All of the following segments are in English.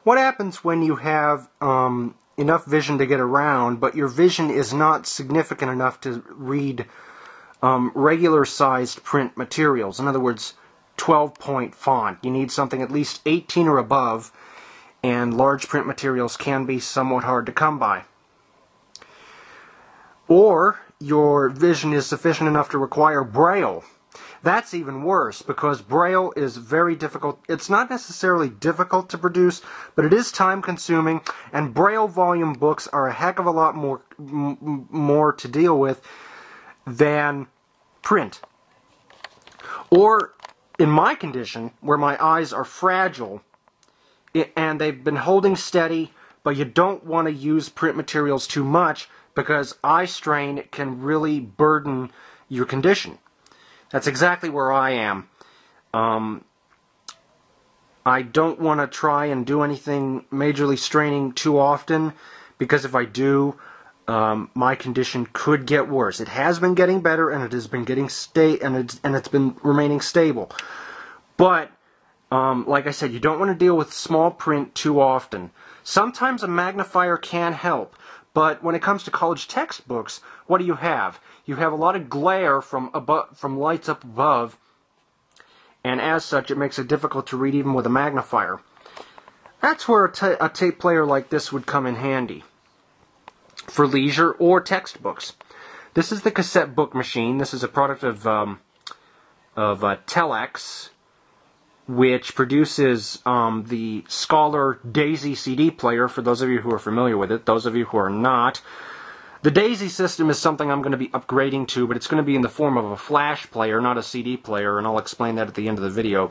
What happens when you have enough vision to get around, but your vision is not significant enough to read regular-sized print materials? In other words, 12-point font. You need something at least 18 or above, and large print materials can be somewhat hard to come by. Or your vision is sufficient enough to require Braille. That's even worse, because Braille is very difficult. It's not necessarily difficult to produce, but it is time-consuming, and Braille volume books are a heck of a lot more to deal with than print. Or, in my condition, where my eyes are fragile, and they've been holding steady, but you don't want to use print materials too much, because eye strain can really burden your condition. That's exactly where I am. I don't want to try and do anything majorly straining too often, because if I do, my condition could get worse. It has been getting better, and it has been getting it's been remaining stable. But like I said, you don't want to deal with small print too often. Sometimes a magnifier can help, but when it comes to college textbooks, what do you have? You have a lot of glare from lights up above, and as such, it makes it difficult to read even with a magnifier. That's where a tape player like this would come in handy for leisure or textbooks. This is the cassette book machine. This is a product of Telex, which produces the Scholar Daisy CD player, for those of you who are familiar with it. Those of you who are not, the Daisy system is something I'm going to be upgrading to, but it's going to be in the form of a flash player, not a CD player, and I'll explain that at the end of the video.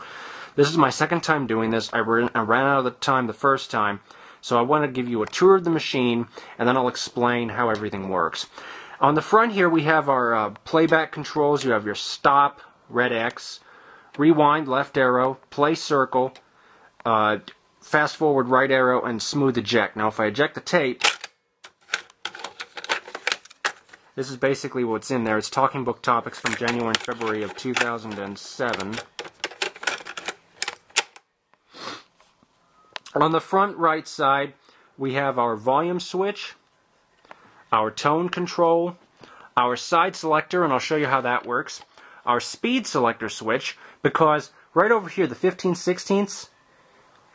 This is my second time doing this. I ran out of the time the first time, so I want to give you a tour of the machine, and then I'll explain how everything works. On the front here we have our playback controls. You have your stop, red X, rewind, left arrow, play circle, fast forward, right arrow, and smooth eject. Now if I eject the tape, this is basically what's in there. It's talking book topics from January and February of 2007. On the front right side, we have our volume switch, our tone control, our side selector, and I'll show you how that works, our speed selector switch, because right over here, the 15/16ths,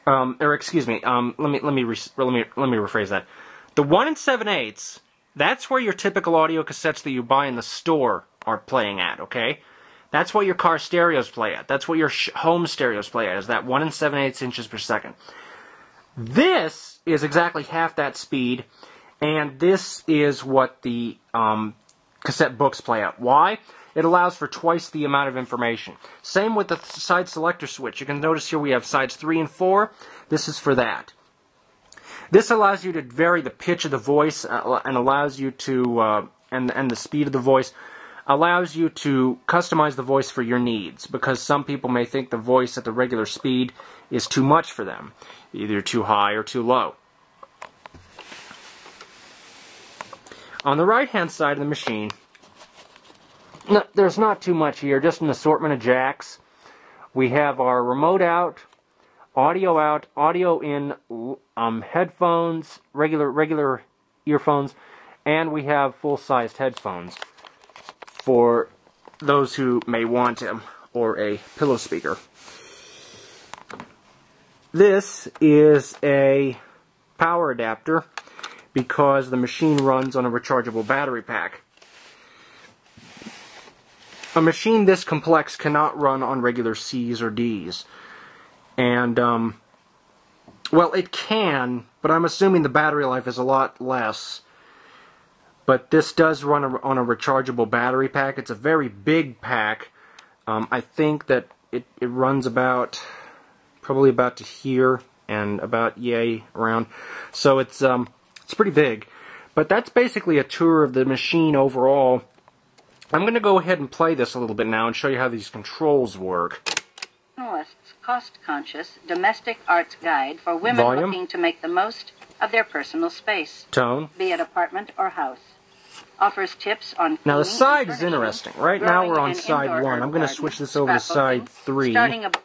or excuse me, let me rephrase that. The 1 7/8, that's where your typical audio cassettes that you buy in the store are playing at, okay? That's what your car stereos play at. That's what your home stereos play at, is that 1 7/8 inches per second. This is exactly half that speed, and this is what the cassette books play at. Why? It allows for twice the amount of information. Same with the side selector switch. You can notice here we have sides 3 and 4. This is for that. This allows you to vary the pitch of the voice and allows you to, and the speed of the voice, allows you to customize the voice for your needs, because some people may think the voice at the regular speed is too much for them, either too high or too low. On the right-hand side of the machine, there's not too much here, just an assortment of jacks. We have our remote out, audio in, headphones, regular earphones, and we have full-sized headphones for those who may want them, or a pillow speaker. This is a power adapter because the machine runs on a rechargeable battery pack. A machine this complex cannot run on regular C's or D's. And, well, it can, but I'm assuming the battery life is a lot less. But this does run on a rechargeable battery pack. It's a very big pack. I think that it runs probably about to here and about yay around. So it's pretty big. But that's basically a tour of the machine overall. I'm going to go ahead and play this a little bit now and show you how these controls work. Journalist's cost-conscious domestic arts guide for women Volume. Looking to make the most of their personal space, Tone. be it apartment or house. Offers tips on Now the cleaning side and is furnishing, interesting. Right now we're growing on an side indoor 1. I'm going to garden, switch this over to side scrapbooking, 3.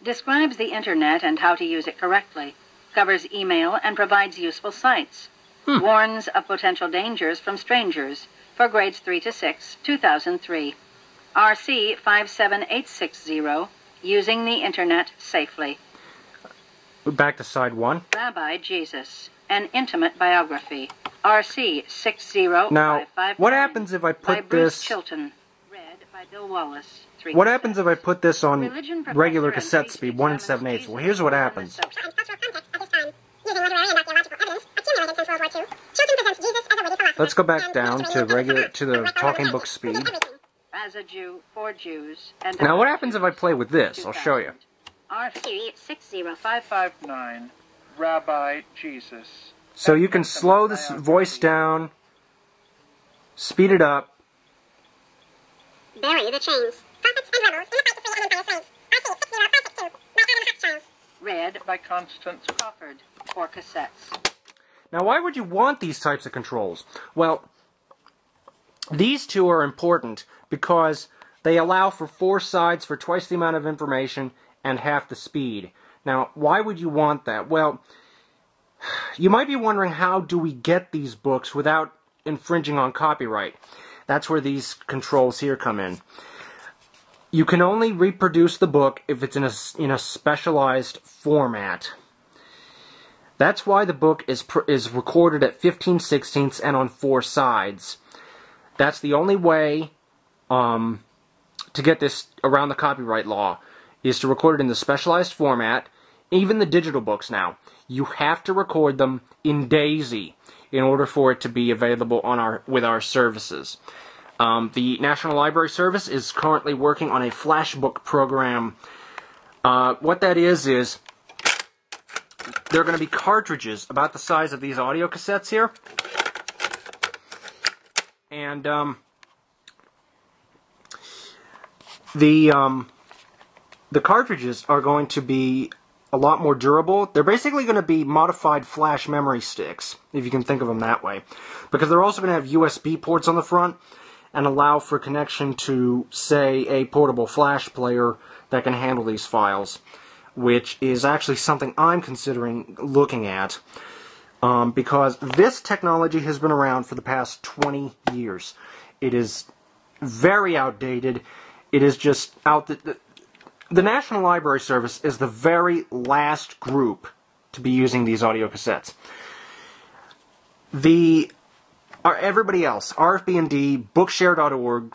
Describes the internet and how to use it correctly. covers email and provides useful sites, warns of potential dangers from strangers for grades 3 to 6, 2003. RC 57860, using the Internet safely. Back to side 1. Rabbi Jesus, an intimate biography. RC 60559. Now, what happens if I put this... Chilton, read by Bill Wallace. What happens if I put this on regular cassette speed, 1 7/8? Well, here's what happens. Let's go back down to the talking book speed. As a Jew, for Jews, now, what happens if I play with this? I'll show you. RC 60559. Rabbi Jesus. So you can slow this voice down, speed it up. Bury the chains. Prophets and rebels in the fight to free an empire slaves. RC 60562 by Adam Hutchins. Read by Constance Crawford for cassettes. Now, why would you want these types of controls? Well, these two are important because they allow for 4 sides for twice the amount of information and half the speed. Now, why would you want that? Well, you might be wondering, how do we get these books without infringing on copyright? That's where these controls here come in. You can only reproduce the book if it's in a specialized format. That's why the book is recorded at 15/16 and on 4 sides. That's the only way to get this around the copyright law, is to record it in the specialized format. Even the digital books now, you have to record them in DAISY in order for it to be available on with our services. The National Library Service is currently working on a flashbook program. What that is there are going to be cartridges about the size of these audio cassettes here. And the cartridges are going to be a lot more durable. They're basically going to be modified flash memory sticks, if you can think of them that way. Because they're also going to have USB ports on the front and allow for connection to, say, a portable flash player that can handle these files, which is actually something I'm considering looking at, because this technology has been around for the past 20 years. It is very outdated. It is just out... The National Library Service is the very last group to be using these audio cassettes. Everybody else, RFB&D, Bookshare.org,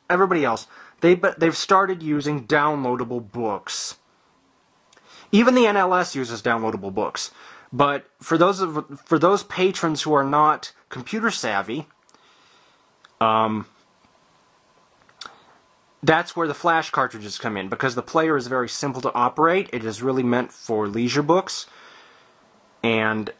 everybody else, they've started using downloadable books. Even the NLS uses downloadable books. But for those patrons who are not computer savvy, that's where the flash cartridges come in, because the player is very simple to operate. It is really meant for leisure books, and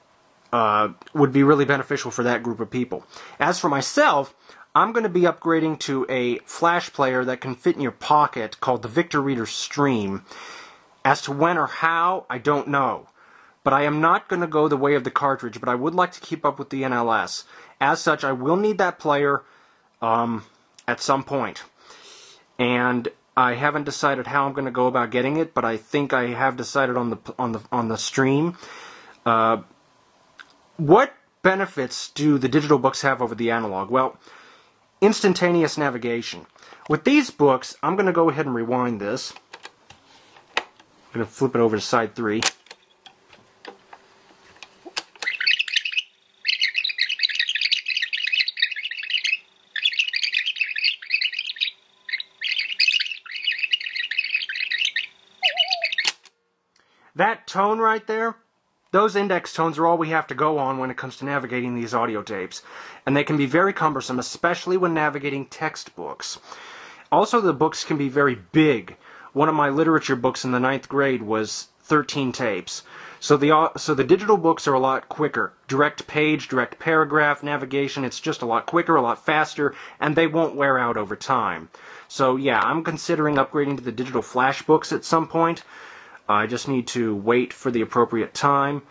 would be really beneficial for that group of people. As for myself, I'm going to be upgrading to a flash player that can fit in your pocket called the Victor Reader Stream. As to when or how, I don't know. But I am not going to go the way of the cartridge, but I would like to keep up with the NLS. As such, I will need that player at some point. And I haven't decided how I'm going to go about getting it, but I think I have decided on the stream. What benefits do the digital books have over the analog? Well, instantaneous navigation. With these books, I'm going to go ahead and rewind this. I'm going to flip it over to side 3. That tone right there, those index tones are all we have to go on when it comes to navigating these audio tapes. And they can be very cumbersome, especially when navigating textbooks. Also, the books can be very big. One of my literature books in the 9th grade was 13 tapes. So the digital books are a lot quicker. Direct page, direct paragraph, navigation, it's just a lot quicker, a lot faster, and they won't wear out over time. So yeah, I'm considering upgrading to the digital flash books at some point. I just need to wait for the appropriate time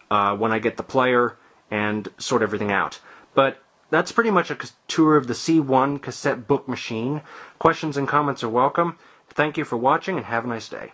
when I get the player and sort everything out. But that's pretty much a tour of the C-1 cassette book machine. Questions and comments are welcome. Thank you for watching and have a nice day.